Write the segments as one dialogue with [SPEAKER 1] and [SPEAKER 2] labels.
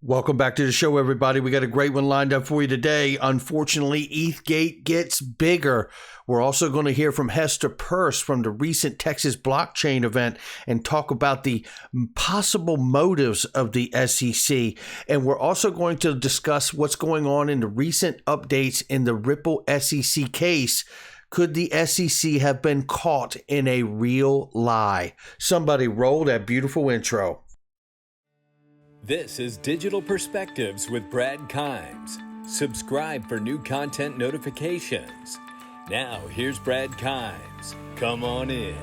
[SPEAKER 1] Welcome back to the show, everybody. We got a great one lined up for you today. Unfortunately, ETHgate gets bigger. We're also going to hear from Hester from the recent Texas blockchain event and talk about the possible motives of the SEC. And we're also going to discuss what's going on in the recent updates in the Ripple SEC case. Could the SEC have been caught in a real lie? Somebody roll that beautiful intro.
[SPEAKER 2] This is Digital Perspectives with Brad Kimes. Subscribe for new content notifications. Now, here's Brad Kimes. Come on in.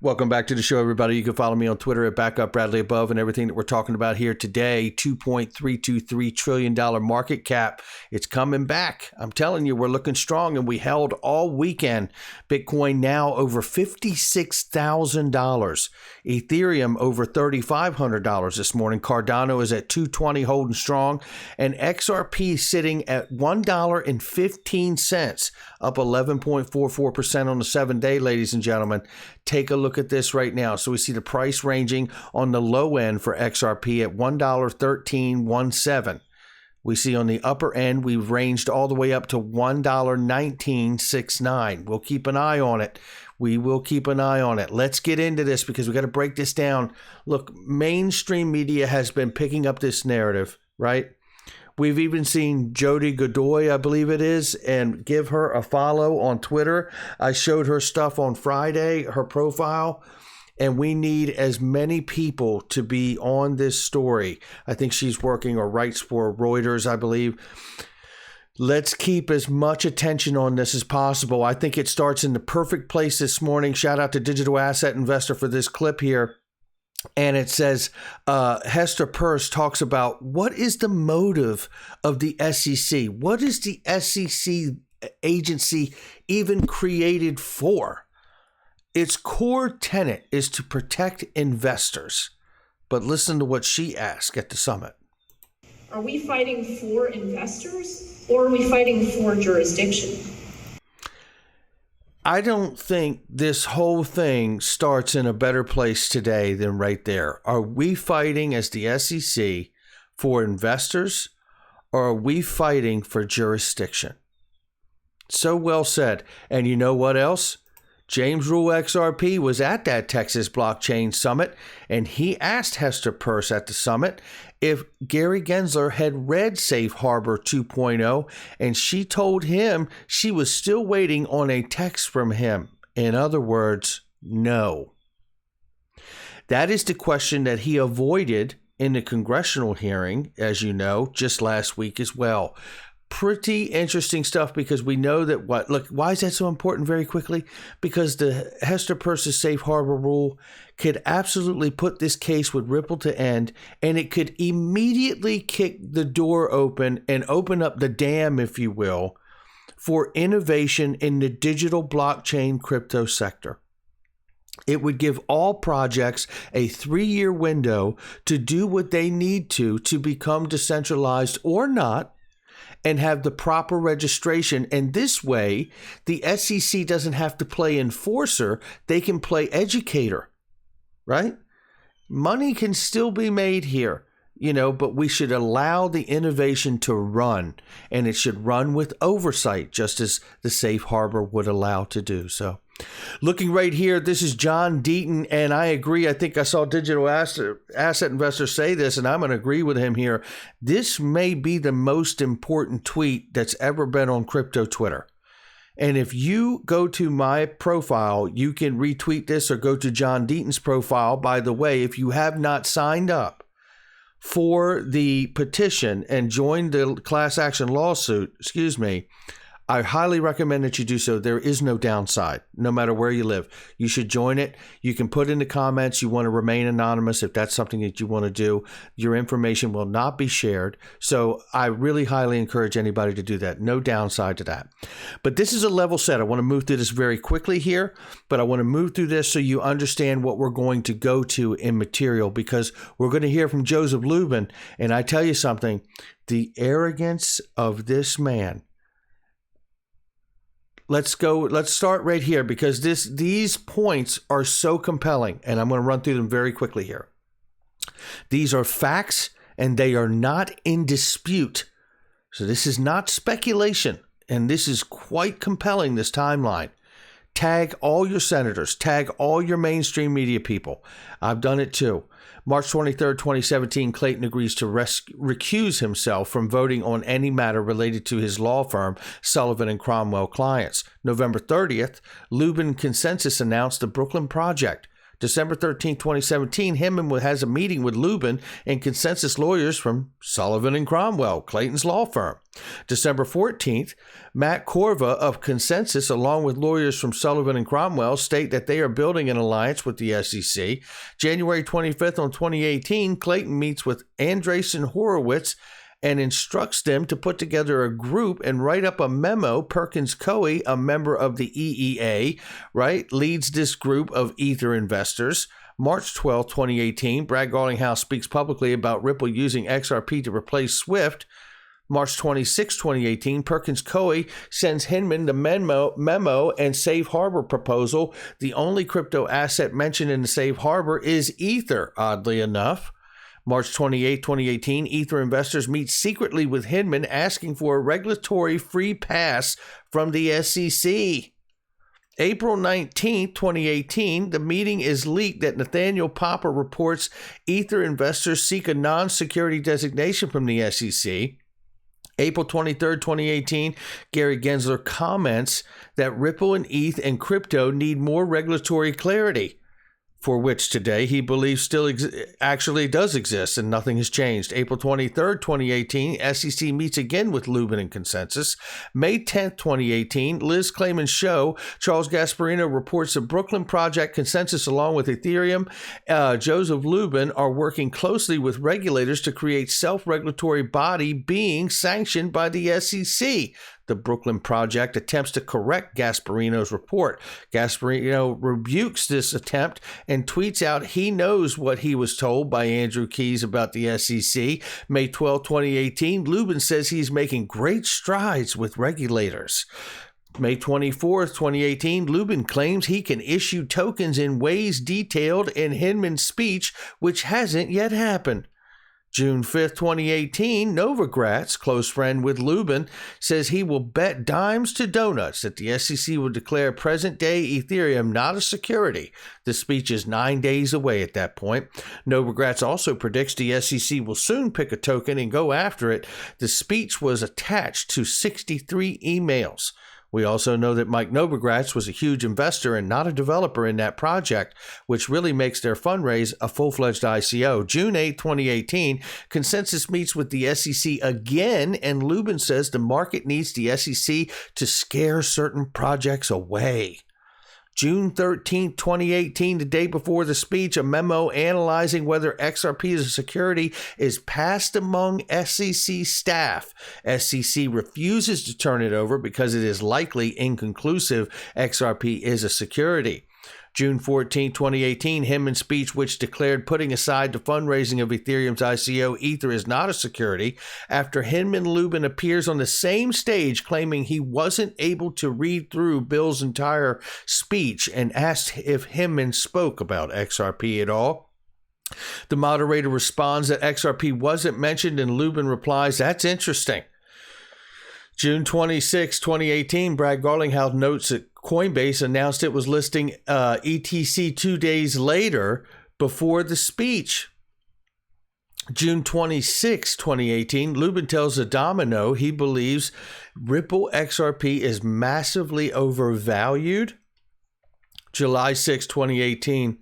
[SPEAKER 1] Welcome back to the show, everybody. You can follow me on Twitter at BackupBradleyAbove, and everything that we're talking about here today, $2.323 trillion market cap. It's coming back. I'm telling you, we're looking strong, and we held all weekend. Bitcoin now over $56,000. Ethereum over $3,500 this morning. Cardano is at $220 holding strong, and XRP sitting at $1.15, up 11.44% on the 7-day, ladies and gentlemen. Take a look at this right now. So we see the price ranging on the low end for XRP at $1.1317. We see on the upper end, we've ranged all the way up to $1.1969. We'll keep an eye on it. We will keep an eye on it. Let's get into this because we got to break this down. Look, mainstream media has been picking up this narrative, right? We've even seen Jody Godoy, I believe it is, and give her a follow on Twitter. I showed her stuff on Friday, her profile, and we need as many people to be on this story. I think she's working or writes for Reuters, I believe. Let's keep as much attention on this as possible. I think it starts in the perfect place this morning. Shout out to Digital Asset Investor for this clip here. And it says, Hester talks about what is the motive of the SEC? What is the SEC agency even created for? Its core tenet is to protect investors. But listen to what she asked at the summit.
[SPEAKER 3] Are we fighting for investors or are we fighting for jurisdiction?
[SPEAKER 1] I don't think this whole thing starts in a better place today than right there. Are we fighting as the SEC for investors or are we fighting for jurisdiction? So well said. And you know what else? James Rule XRP was at that Texas blockchain summit, and he asked Hester at the summit if Gary Gensler had read Safe Harbor 2.0, and she told him she was still waiting on a text from him. In other words, no. That is the question that he avoided in the congressional hearing, as you know, just last week as well. Pretty interesting stuff because we know that why is that so important very quickly? Because the Hester Safe Harbor rule could absolutely put this case with Ripple to end, and it could immediately kick the door open and open up the dam, if you will, for innovation in the digital blockchain crypto sector. It would give all projects a 3-year window to do what they need to become decentralized or not, and have the proper registration. And this way, the SEC doesn't have to play enforcer. They can play educator, right? Money can still be made here, but we should allow the innovation to run, and it should run with oversight, just as the Safe Harbor would allow to do so. Looking right here, this is John Deaton, and I agree. I think I saw Digital Asset Investor say this, and I'm going to agree with him here. This may be the most important tweet that's ever been on crypto Twitter. And if you go to my profile, you can retweet this or go to John Deaton's profile. By the way, if you have not signed up for the petition and joined the class action lawsuit, I highly recommend that you do so. There is no downside, no matter where you live. You should join it. You can put in the comments you want to remain anonymous if that's something that you want to do. Your information will not be shared. So I really highly encourage anybody to do that. No downside to that. But this is a level set. I want to move through this very quickly here, but I want to move through this so you understand what we're going to go to in material, because we're going to hear from Joseph Lubin. And I tell you something, the arrogance of this man. let's start right here because these points are so compelling, and I'm going to run through them very quickly here. These are facts, and they are not in dispute. So this is not speculation, and this is quite compelling, this timeline. Tag all your senators. Tag all your mainstream media people. I've done it too. March 23rd, 2017, Clayton agrees to recuse himself from voting on any matter related to his law firm, Sullivan and Cromwell clients. November 30th, Lubin Consensus announced the Brooklyn Project. December 13, 2017, Hinman has a meeting with Lubin and Consensus lawyers from Sullivan and Cromwell, Clayton's law firm. December 14th, Matt Corva of Consensus, along with lawyers from Sullivan and Cromwell, state that they are building an alliance with the SEC. January 25th on 2018, Clayton meets with Andreessen Horowitz and instructs them to put together a group and write up a memo. Perkins Coie, a member of the EEA, right, leads this group of Ether investors. March 12, 2018, Brad Garlinghouse speaks publicly about Ripple using XRP to replace SWIFT. March 26, 2018, Perkins Coie sends Hinman the memo and safe harbor proposal. The only crypto asset mentioned in the safe harbor is Ether, oddly enough. March 28, 2018, Ether investors meet secretly with Hinman asking for a regulatory free pass from the SEC. April 19, 2018, the meeting is leaked that Nathaniel Popper reports Ether investors seek a non-security designation from the SEC. April 23rd, 2018, Gary Gensler comments that Ripple and ETH and crypto need more regulatory clarity, for which today he believes still actually does exist and nothing has changed. April 23rd, 2018, SEC meets again with Lubin and Consensus. May 10th, 2018, Liz Clayman's show, Charles Gasparino reports the Brooklyn Project Consensus along with Ethereum. Joseph Lubin are working closely with regulators to create self-regulatory body being sanctioned by the SEC. The Brooklyn Project attempts to correct Gasparino's report. Gasparino rebukes this attempt and tweets out he knows what he was told by Andrew Keyes about the SEC. May 12, 2018, Lubin says he's making great strides with regulators. May 24th, 2018, Lubin claims he can issue tokens in ways detailed in Hinman's speech, which hasn't yet happened. June 5th, 2018, Novogratz, close friend with Lubin, says he will bet dimes to donuts that the SEC will declare present-day Ethereum not a security. The speech is 9 days away at that point. Novogratz also predicts the SEC will soon pick a token and go after it. The speech was attached to 63 emails. We also know that Mike Novogratz was a huge investor and not a developer in that project, which really makes their fundraise a full-fledged ICO. June 8, 2018, Consensus meets with the SEC again, and Lubin says the market needs the SEC to scare certain projects away. June 13, 2018, the day before the speech, a memo analyzing whether XRP is a security is passed among SEC staff. SEC refuses to turn it over because it is likely inconclusive XRP is a security. June 14, 2018, Hinman's speech, which declared putting aside the fundraising of Ethereum's ICO, Ether is not a security, after Hinman Lubin appears on the same stage claiming he wasn't able to read through Bill's entire speech and asked if Hinman spoke about XRP at all. The moderator responds that XRP wasn't mentioned, and Lubin replies, "That's interesting." June 26, 2018, Brad Garlinghouse notes that Coinbase announced it was listing ETC 2 days later before the speech. June 26, 2018, Lubin tells Domino he believes Ripple XRP is massively overvalued. July 6, 2018,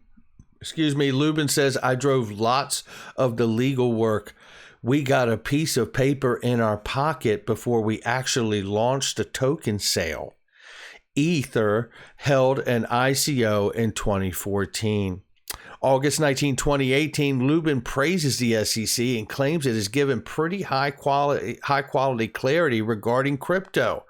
[SPEAKER 1] Lubin says, "I drove lots of the legal work. We got a piece of paper in our pocket before we actually launched the token sale." Ether held an ICO in 2014. August 19, 2018, Lubin praises the SEC and claims it has given pretty high quality clarity regarding crypto.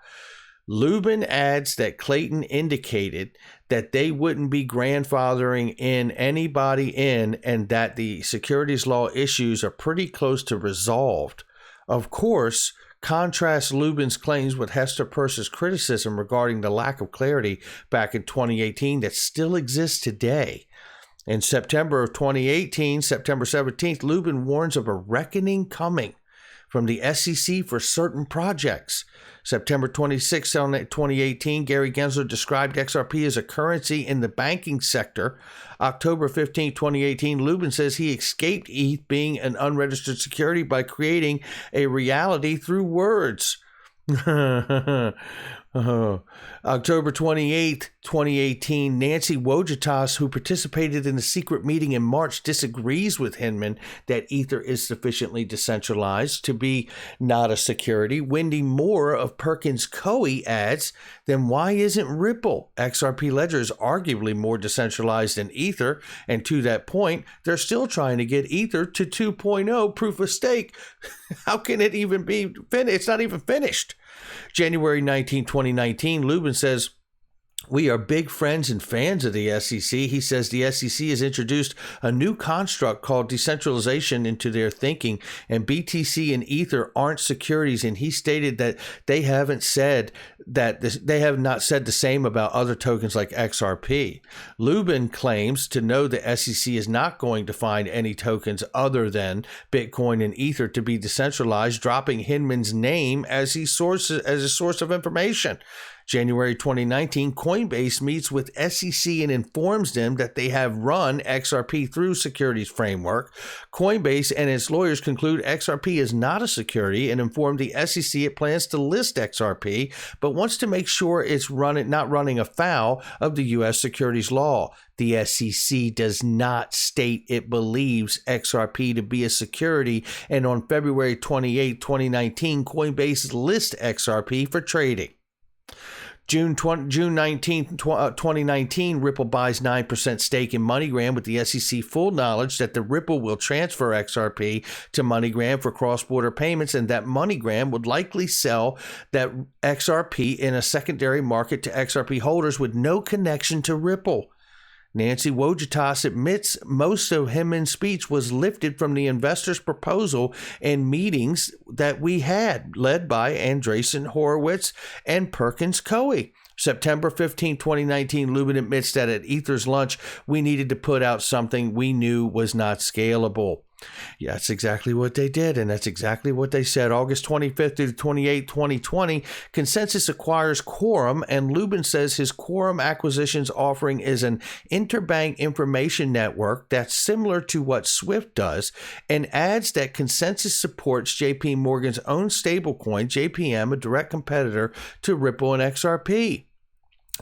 [SPEAKER 1] Lubin adds that Clayton indicated that they wouldn't be grandfathering in anybody in and that the securities law issues are pretty close to resolved. Of course, Contrast Lubin's claims with Hester Peirce's criticism regarding the lack of clarity back in 2018 that still exists today. In September of 2018, September 17th, Lubin warns of a reckoning coming from the SEC for certain projects. September 26, 2018, Gary Gensler described XRP as a currency in the banking sector. October 15, 2018, Lubin says he escaped ETH being an unregistered security by creating a reality through words. October 28, 2018, Nancy Wojitas, who participated in the secret meeting in March, disagrees with Hinman that Ether is sufficiently decentralized to be not a security. Wendy Moore of Perkins Coie adds, then why isn't Ripple? XRP Ledger is arguably more decentralized than Ether, and to that point, they're still trying to get Ether to 2.0 proof of stake. How can it even be finished? It's not even finished. January 19, 2019, Lubin says, we are big friends and fans of the SEC. He says the SEC has introduced a new construct called decentralization into their thinking, and BTC and Ether aren't securities. And he stated that they have not said the same about other tokens like XRP. Lubin claims to know the SEC is not going to find any tokens other than Bitcoin and Ether to be decentralized, dropping Hinman's name as a source of information. January 2019, Coinbase meets with SEC and informs them that they have run XRP through securities framework. Coinbase and its lawyers conclude XRP is not a security and inform the SEC it plans to list XRP, but wants to make sure it's not running afoul of the U.S. securities law. The SEC does not state it believes XRP to be a security, and on February 28, 2019, Coinbase lists XRP for trading. June 19, 2019, Ripple buys 9% stake in MoneyGram with the SEC full knowledge that the Ripple will transfer XRP to MoneyGram for cross-border payments, and that MoneyGram would likely sell that XRP in a secondary market to XRP holders with no connection to Ripple. Nancy Wojitas admits most of Hinman's speech was lifted from the investors' proposal and meetings that we had, led by Andreessen Horowitz and Perkins Coie. September 15, 2019, Lubin admits that at Ether's lunch, we needed to put out something we knew was not scalable. Yeah, that's exactly what they did, and that's exactly what they said. August 25th through 28, 2020, Consensus acquires Quorum, and Lubin says his Quorum acquisitions offering is an interbank information network that's similar to what Swift does, and adds that Consensus supports JP Morgan's own stablecoin, JPM, a direct competitor to Ripple and XRP.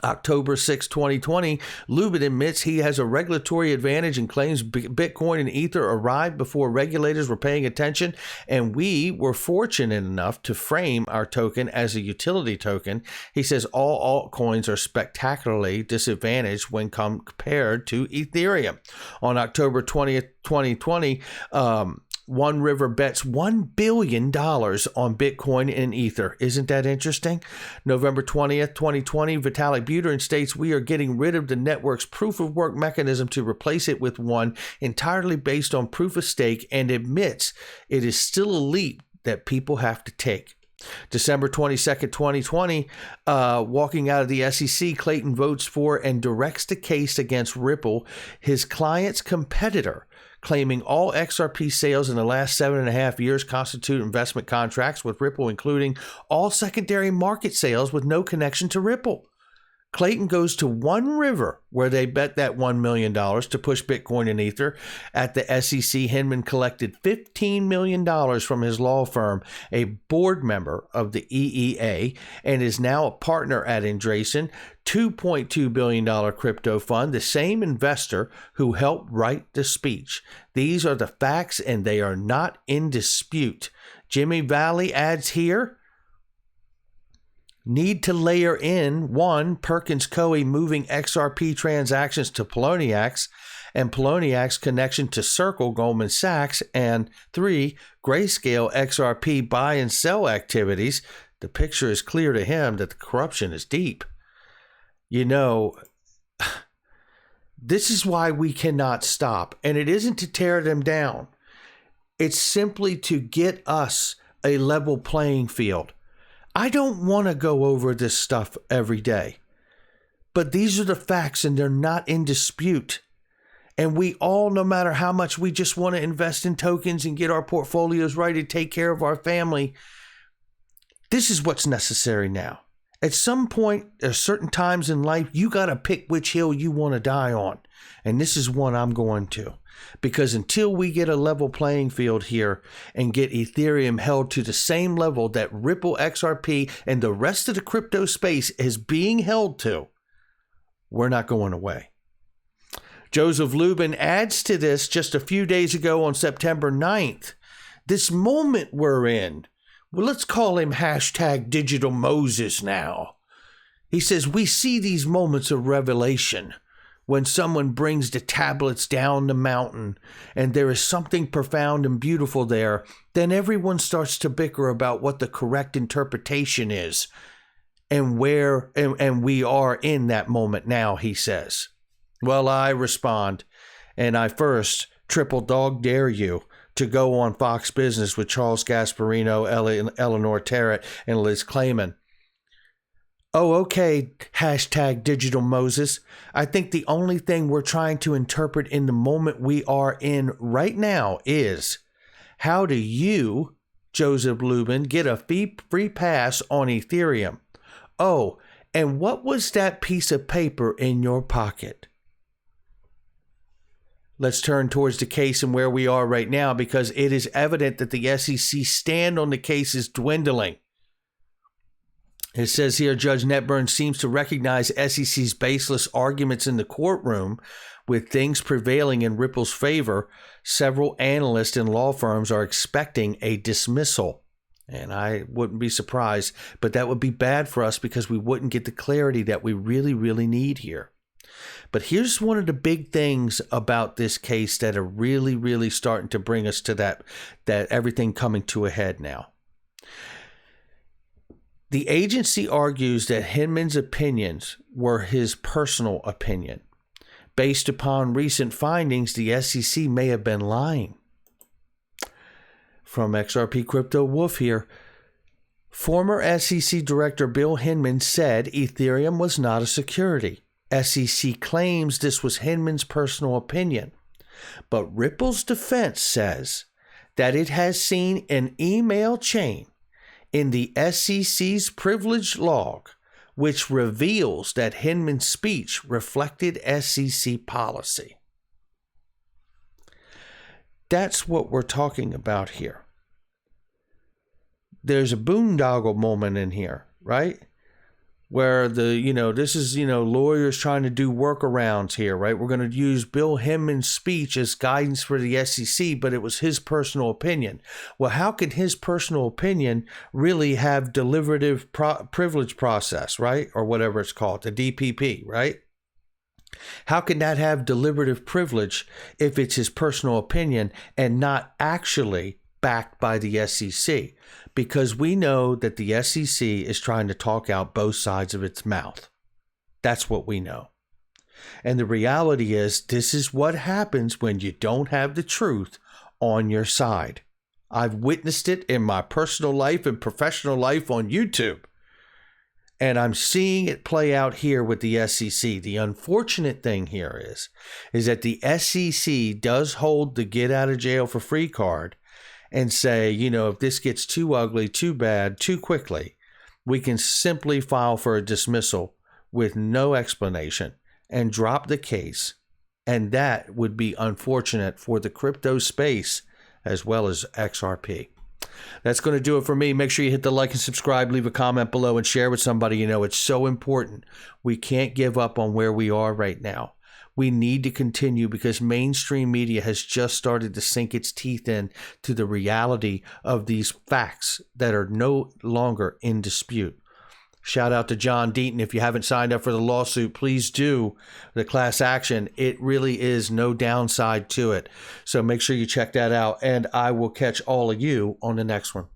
[SPEAKER 1] October 6, 2020, Lubin admits he has a regulatory advantage and claims Bitcoin and Ether arrived before regulators were paying attention, and we were fortunate enough to frame our token as a utility token. He says all altcoins are spectacularly disadvantaged when compared to Ethereum. On October 20th, 2020, One River bets $1 billion on Bitcoin and Ether. Isn't that interesting? November 20th, 2020, Vitalik Buterin states we are getting rid of the network's proof of work mechanism to replace it with one entirely based on proof of stake, and admits it is still a leap that people have to take. December 22nd, 2020, walking out of the SEC, Clayton votes for and directs the case against Ripple, his client's competitor, claiming all XRP sales in the last 7.5 years constitute investment contracts with Ripple, including all secondary market sales with no connection to Ripple. Clayton goes to One River, where they bet that $1 million to push Bitcoin and Ether. At the SEC, Hinman collected $15 million from his law firm, a board member of the EEA, and is now a partner at Andreessen, $2.2 billion crypto fund, the same investor who helped write the speech. These are the facts, and they are not in dispute. Jimmy Valley adds here, need to layer in 1, Perkins Coie moving XRP transactions to Poloniex and Poloniex connection to Circle Goldman Sachs, and 3, Grayscale XRP buy and sell activities. The picture is clear to him that the corruption is deep. You know, this is why we cannot stop, and it isn't to tear them down. It's simply to get us a level playing field. I don't want to go over this stuff every day, but these are the facts and they're not in dispute. And we all, no matter how much we just want to invest in tokens and get our portfolios right and take care of our family, this is what's necessary now. At some point, at certain times in life, you got to pick which hill you want to die on. And this is one I'm going to. Because until we get a level playing field here and get Ethereum held to the same level that Ripple, XRP, and the rest of the crypto space is being held to, we're not going away. Joseph Lubin adds to this just a few days ago on September 9th. This moment we're in, well, let's call him hashtag Digital Moses now. He says, we see these moments of revelation when someone brings the tablets down the mountain and there is something profound and beautiful there, then everyone starts to bicker about what the correct interpretation is and where, and we are in that moment now, he says. Well, I respond, and I first triple dog dare you to go on Fox Business with Charles Gasparino, Eleanor Terrett, and Liz Clayman. Oh, okay, hashtag Digital Moses. I think the only thing we're trying to interpret in the moment we are in right now is, how do you, Joseph Lubin, get a free pass on Ethereum? Oh, and what was that piece of paper in your pocket? Let's turn towards the case and where we are right now, because it is evident that the SEC stand on the case is dwindling. It says here, Judge Netburn seems to recognize SEC's baseless arguments in the courtroom. With things prevailing in Ripple's favor, several analysts and law firms are expecting a dismissal. And I wouldn't be surprised, but that would be bad for us because we wouldn't get the clarity that we really, really need here. But here's one of the big things about this case that are really, really starting to bring us to that everything coming to a head now. The agency argues that Hinman's opinions were his personal opinion. Based upon recent findings, the SEC may have been lying. From XRP Crypto Wolf here, former SEC Director Bill Hinman said Ethereum was not a security. SEC claims this was Hinman's personal opinion, but Ripple's defense says that it has seen an email chain in the SEC's privilege log which reveals that Hinman's speech reflected SEC policy. That's what we're talking about here. There's a boondoggle moment in here, right? Where this is, lawyers trying to do workarounds here, right? We're going to use Bill Hinman's speech as guidance for the SEC, but it was his personal opinion. Well, how can his personal opinion really have deliberative privilege process, right? Or whatever it's called, the DPP, right? How can that have deliberative privilege if it's his personal opinion and not actually backed by the SEC? Because we know that the SEC is trying to talk out both sides of its mouth. That's what we know. And the reality is, this is what happens when you don't have the truth on your side. I've witnessed it in my personal life and professional life on YouTube. And I'm seeing it play out here with the SEC. The unfortunate thing here is that the SEC does hold the get out of jail for free card and say, if this gets too ugly, too bad, too quickly, we can simply file for a dismissal with no explanation and drop the case. And that would be unfortunate for the crypto space as well as XRP. That's going to do it for me. Make sure you hit the like and subscribe, leave a comment below, and share with somebody. It's so important. We can't give up on where we are right now. We need to continue because mainstream media has just started to sink its teeth in to the reality of these facts that are no longer in dispute. Shout out to John Deaton. If you haven't signed up for the lawsuit, please do. The class action, it really is no downside to it. So make sure you check that out, and I will catch all of you on the next one.